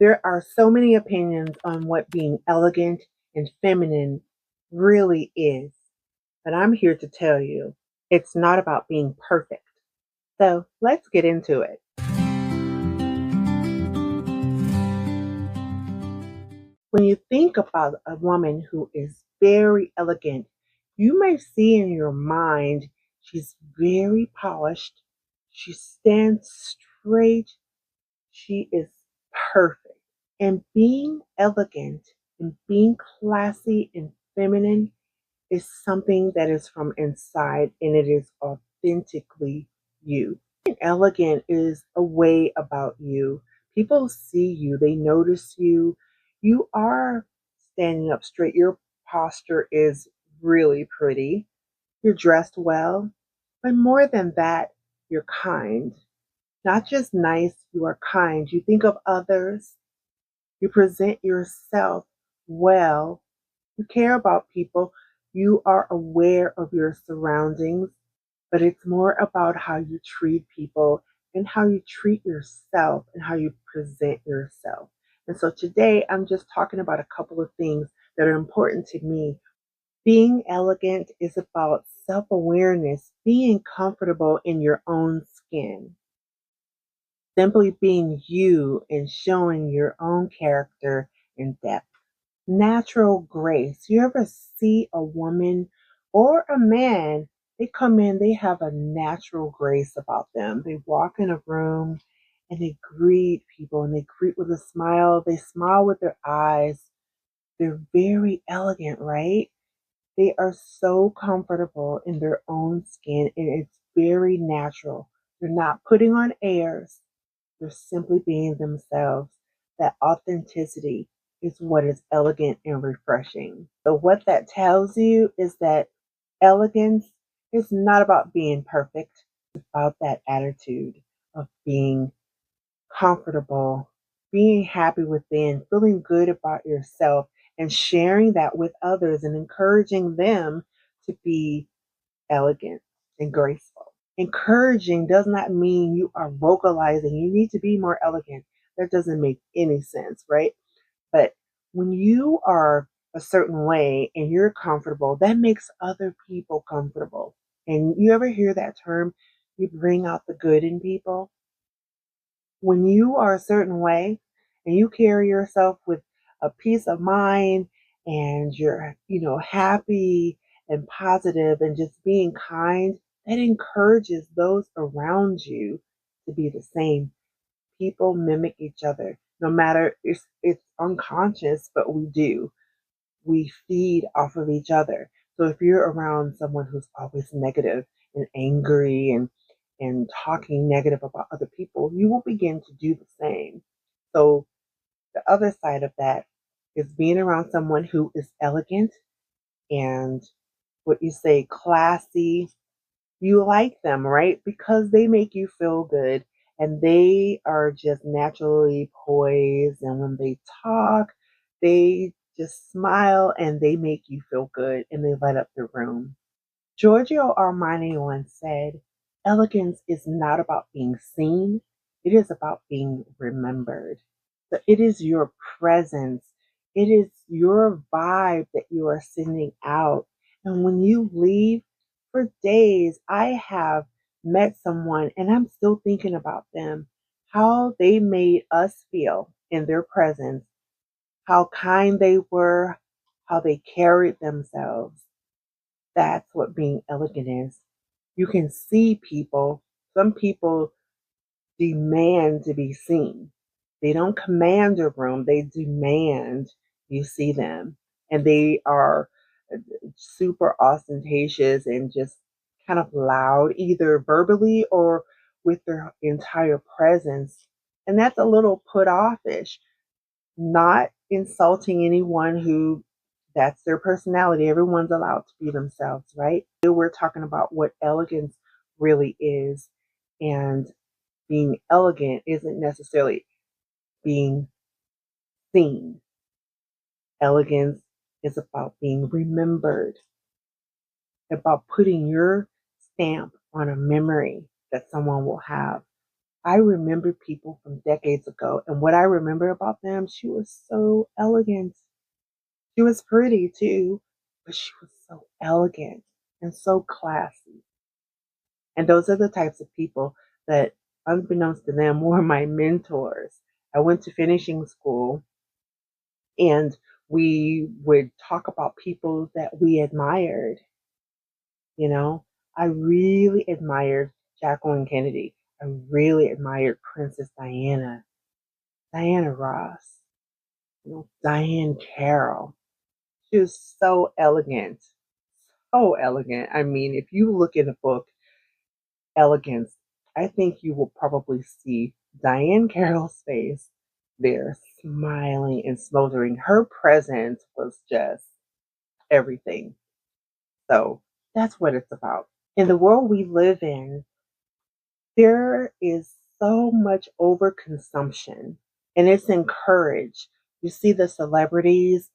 There are so many opinions on what being elegant and feminine really is, but I'm here to tell you it's not about being perfect. So let's get into it. When you think about a woman who is very elegant, you may see in your mind she's very polished, she stands straight, she is perfect. And being elegant and being classy and feminine is something that is from inside and it is authentically you. Being elegant is a way about you. People see you, they notice you. You are standing up straight. Your posture is really pretty. You're dressed well. But more than that, you're kind. Not just nice, you are kind. You think of others. You present yourself well. You care about people. You are aware of your surroundings, but it's more about how you treat people and how you treat yourself and how you present yourself. And so today I'm just talking about a couple of things that are important to me. Being elegant is about self awareness, being comfortable in your own skin, simply being you and showing your own character and depth. Natural grace. You ever see a woman or a man, they come in, they have a natural grace about them. They walk in a room and they greet people and they greet with a smile. They smile with their eyes. They're very elegant, right? They are so comfortable in their own skin and it's very natural. They're not putting on airs. They're simply being themselves. That authenticity is what is elegant and refreshing. So, what that tells you is that elegance is not about being perfect, it's about that attitude of being comfortable, being happy within, feeling good about yourself, and sharing that with others and encouraging them to be elegant and graceful. Encouraging does not mean you are vocalizing, you need to be more elegant. That doesn't make any sense, right? But when you are a certain way and you're comfortable, that makes other people comfortable. And you ever hear that term? You bring out the good in people. When you are a certain way and you carry yourself with a peace of mind and you're, happy and positive and just being kind, that encourages those around you to be the same. People mimic each other. No matter it's unconscious, but we do. We feed off of each other. So if you're around someone who's always negative and angry and talking negative about other people, you will begin to do the same. So the other side of that is being around someone who is elegant and what you say classy. You like them, right? Because they make you feel good and they are just naturally poised. And when they talk, they just smile and they make you feel good and they light up the room. Giorgio Armani once said, elegance is not about being seen, it is about being remembered. So it is your presence, it is your vibe that you are sending out. And when you leave, for days, I have met someone and I'm still thinking about them, how they made us feel in their presence, how kind they were, how they carried themselves. That's what being elegant is. You can see people. Some people demand to be seen. They don't command a room, they demand you see them. And they are super ostentatious and just kind of loud, either verbally or with their entire presence. And that's a little put offish, not insulting anyone who that's their personality. Everyone's allowed to be themselves, right? We're talking about what elegance really is. And being elegant isn't necessarily being seen. Elegance is about being remembered, about putting your stamp on a memory that someone will have. I remember people from decades ago, and what I remember about them, she was so elegant. She was pretty too, but she was so elegant and so classy. And those are the types of people that, unbeknownst to them, were my mentors. I went to finishing school and we would talk about people that we admired. You know, I really admired Jacqueline Kennedy. I really admired Princess Diana, Diana Ross, Diane Carroll. She was so elegant, so elegant. I mean, if you look in the book Elegance, I think you will probably see Diane Carroll's face there, smiling and smoldering. Her presence was just everything. So that's what it's about. In the world we live in, there is so much overconsumption and it's encouraged. You see the celebrities,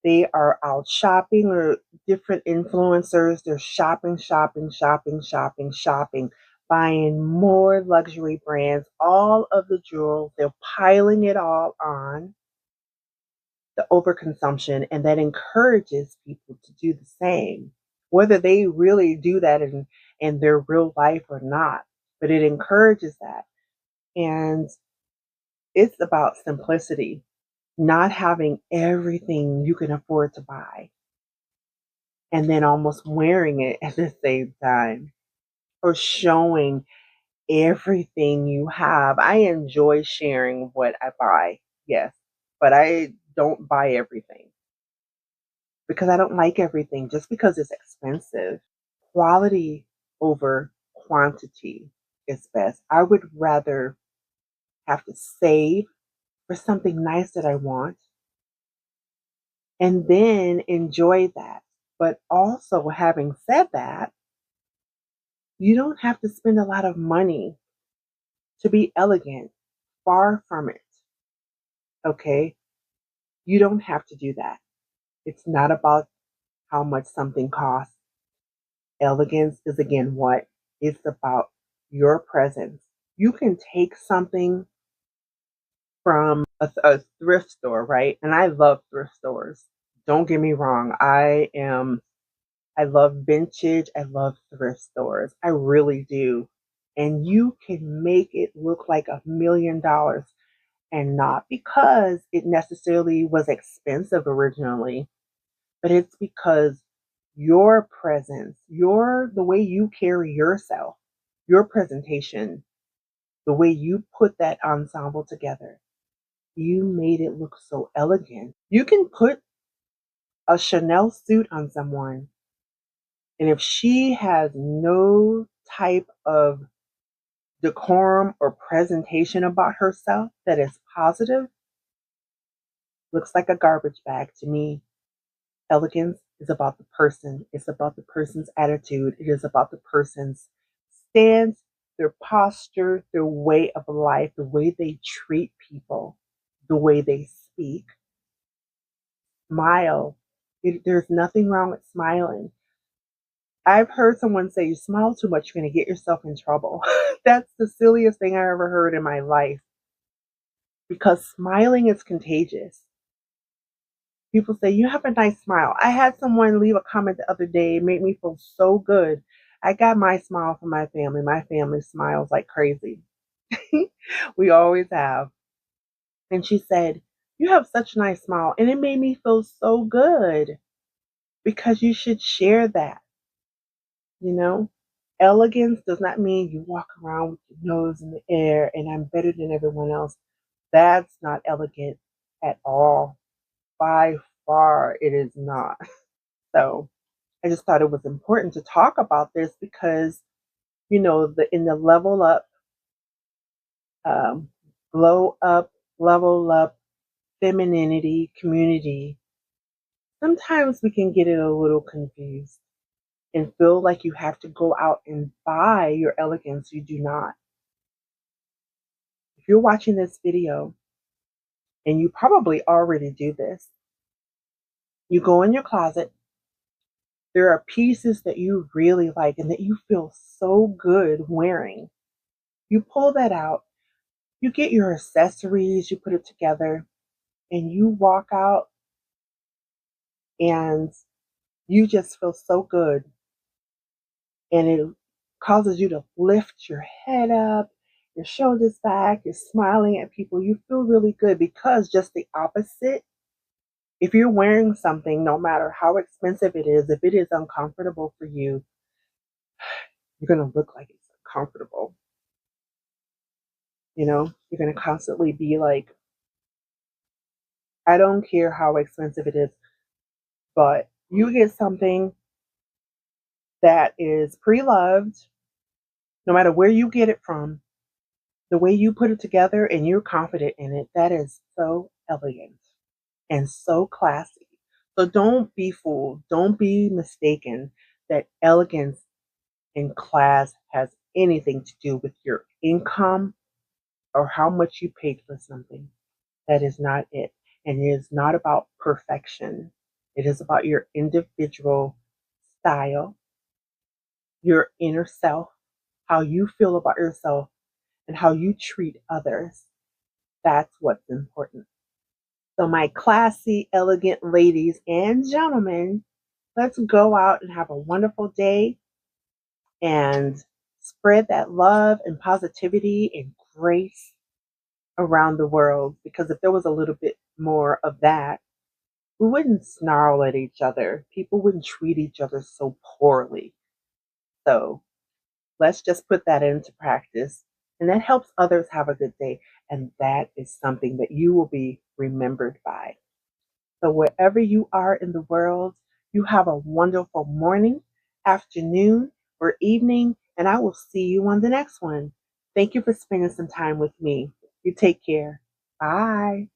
they are out shopping, or different influencers, they're shopping, shopping, shopping, shopping, shopping, buying more luxury brands, all of the jewels, they're piling it all on, the overconsumption, and that encourages people to do the same, whether they really do that in their real life or not. But it encourages that. And it's about simplicity, not having everything you can afford to buy and then almost wearing it at the same time, or showing everything you have. I enjoy sharing what I buy, yes, but I don't buy everything because I don't like everything just because it's expensive. Quality over quantity is best. I would rather have to save for something nice that I want and then enjoy that. But also, having said that, you don't have to spend a lot of money to be elegant. Far from it. Okay? You don't have to do that. It's not about how much something costs. Elegance is, again, what? It's about your presence. You can take something from a thrift store, right? And I love thrift stores. Don't get me wrong. I love vintage. I love thrift stores. I really do. And you can make it look like $1 million, and not because it necessarily was expensive originally, but it's because your presence, the way you carry yourself, your presentation, the way you put that ensemble together, you made it look so elegant. You can put a Chanel suit on someone, and if she has no type of decorum or presentation about herself that is positive, looks like a garbage bag to me. Elegance is about the person. It's about the person's attitude. It is about the person's stance, their posture, their way of life, the way they treat people, the way they speak. Smile. There's nothing wrong with smiling. I've heard someone say, you smile too much, you're going to get yourself in trouble. That's the silliest thing I ever heard in my life, because smiling is contagious. People say, you have a nice smile. I had someone leave a comment the other day. It made me feel so good. I got my smile from my family. My family smiles like crazy. We always have. And she said, you have such a nice smile. And it made me feel so good, because you should share that, you know? Elegance does not mean you walk around with your nose in the air and I'm better than everyone else. That's not elegant at all. By far, it is not. So I just thought it was important to talk about this because, in the level up, um, glow up, level up, femininity community, sometimes we can get it a little confused and feel like you have to go out and buy your elegance. You do not. If you're watching this video, and you probably already do this, you go in your closet, there are pieces that you really like and that you feel so good wearing. You pull that out You get your accessories, you put it together, and you walk out and you just feel so good. And it causes you to lift your head up, your shoulders back, you're smiling at people. You feel really good because just the opposite, if you're wearing something, no matter how expensive it is, if it is uncomfortable for you, you're going to look like it's uncomfortable. You know, you're going to constantly be like, I don't care how expensive it is, but you get something that is pre-loved, no matter where you get it from, the way you put it together and you're confident in it, that is so elegant and so classy. So don't be fooled. Don't be mistaken that elegance and class has anything to do with your income or how much you paid for something. That is not it. And it is not about perfection. It is about your individual style, your inner self, how you feel about yourself, and how you treat others. That's what's important. So, my classy, elegant ladies and gentlemen, let's go out and have a wonderful day and spread that love and positivity and grace around the world. Because if there was a little bit more of that, we wouldn't snarl at each other. People wouldn't treat each other so poorly. So, let's just put that into practice. And that helps others have a good day. And that is something that you will be remembered by. So, wherever you are in the world, you have a wonderful morning, afternoon, or evening, and I will see you on the next one. Thank you for spending some time with me. You take care. Bye.